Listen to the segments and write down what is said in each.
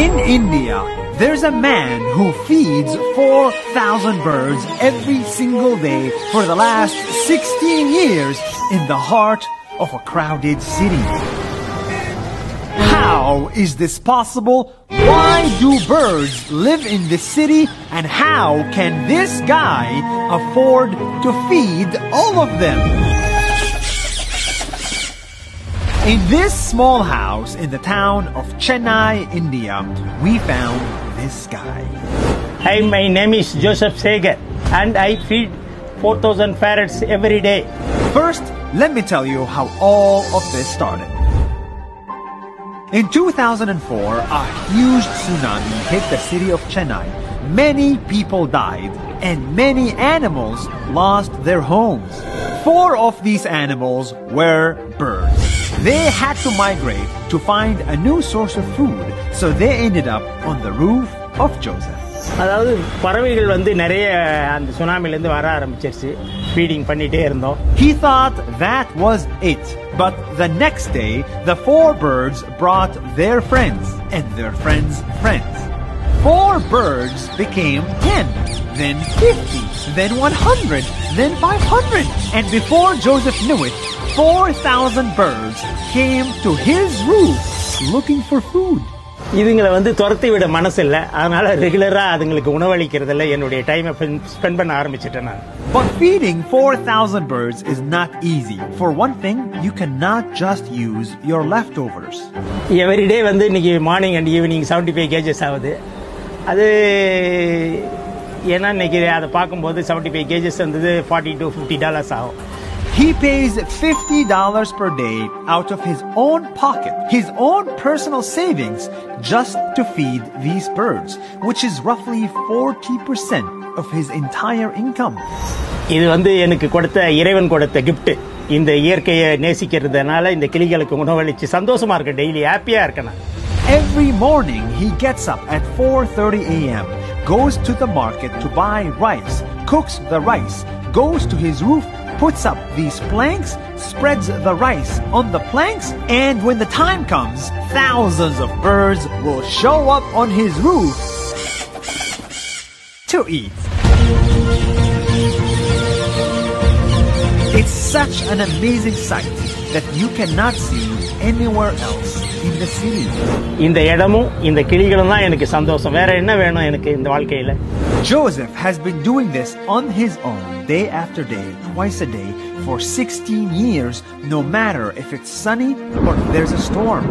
In India, there's a man who feeds 4,000 birds every single day for the last 16 years in the heart of a crowded city. How is this possible? Why do birds live in this city? And how can this guy afford to feed all of them? In this small house in the town of Chennai, India, we found this guy. Hi, my name is Joseph Sager and I feed 4,000 parrots every day. First, let me tell you how all of this started. In 2004, a huge tsunami hit the city of Chennai. Many people died and many animals lost their homes. 4 of these animals were birds. They had to migrate to find a new source of food, so they ended up on the roof of Joseph. அதாவது பறவைகள் வந்து நிறைய அந்த சுனாமில இருந்து வர ஆரம்பிச்சிருச்சு feeding பண்ணிட்டே இருந்தோம். He thought that was it, but the next day the 4 birds brought their friends and their friends' friends. 4 birds became 10, then 50, then 100, then 500, and before Joseph knew it, 4,000 birds came to his roof looking for food. இதுங்களை வந்து துரத்தி விட மனசு இல்ல, அதனால ரெகுலரா அதுங்களுக்கு உணவளிக்கிறதுல என்னுடைய டைமை ஸ்பெண்ட் பண்ண ஆரம்பிச்சிட்டேன் நான். But feeding 4,000 birds is not easy. For one thing, you cannot just use your leftovers. Every day வந்து இன்னைக்கு மார்னிங் அண்ட் ஈவினிங் 75 kgs ஆகுது. அது ஏன்னா இன்னைக்கு அதை பார்க்கும்போது 75 kgs வந்து $40 to $50 ஆகும். He pays $50 per day out of his own pocket, his own personal savings, just to feed these birds, which is roughly 40% of his entire income. இது வந்து எனக்கு கொடுத்த இறைவன் கொடுத்த gift. இந்த இயற்கையை நேசிக்கிறதுனால இந்த கிளிகளுக்கு உணவளிச்சு சந்தோஷமா இருக்க, டெய்லி ஹாப்பியா இருக்கேன். Every morning he gets up at 4:30 a.m., goes to the market to buy rice, cooks the rice, goes to his roof, puts up these planks, spreads the rice on the planks, and when the time comes, thousands of birds will show up on his roof to eat. It's such an amazing sight that you cannot see anywhere else in the city. இந்த இடமும் இந்த கிளிகளும் தான் எனக்கு சந்தோஷம். வேற என்ன வேணும் எனக்கு இந்த வாழ்க்கையில? Joseph has been doing this on his own, day after day, twice a day, for 16 years, no matter if it's sunny or if there's a storm.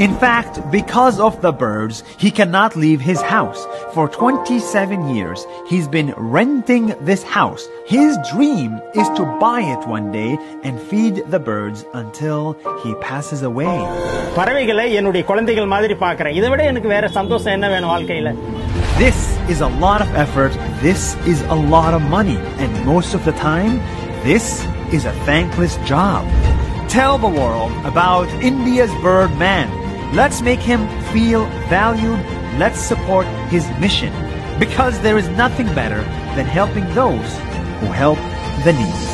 In fact, because of the birds, he cannot leave his house. For 27 years, he's been renting this house. His dream is to buy it one day and feed the birds until he passes away. பறவைகளை என்னுடைய குழந்தைகள் மாதிரி பார்க்கறேன். இதை விட எனக்கு வேற சந்தோஷம் என்ன வேணும் வாழ்க்கையில? This is a lot of effort. This is a lot of money. And most of the time, this is a thankless job. Tell the world about India's bird man. Let's make him feel valued. Let's support his mission. Because there is nothing better than helping those who help the needy.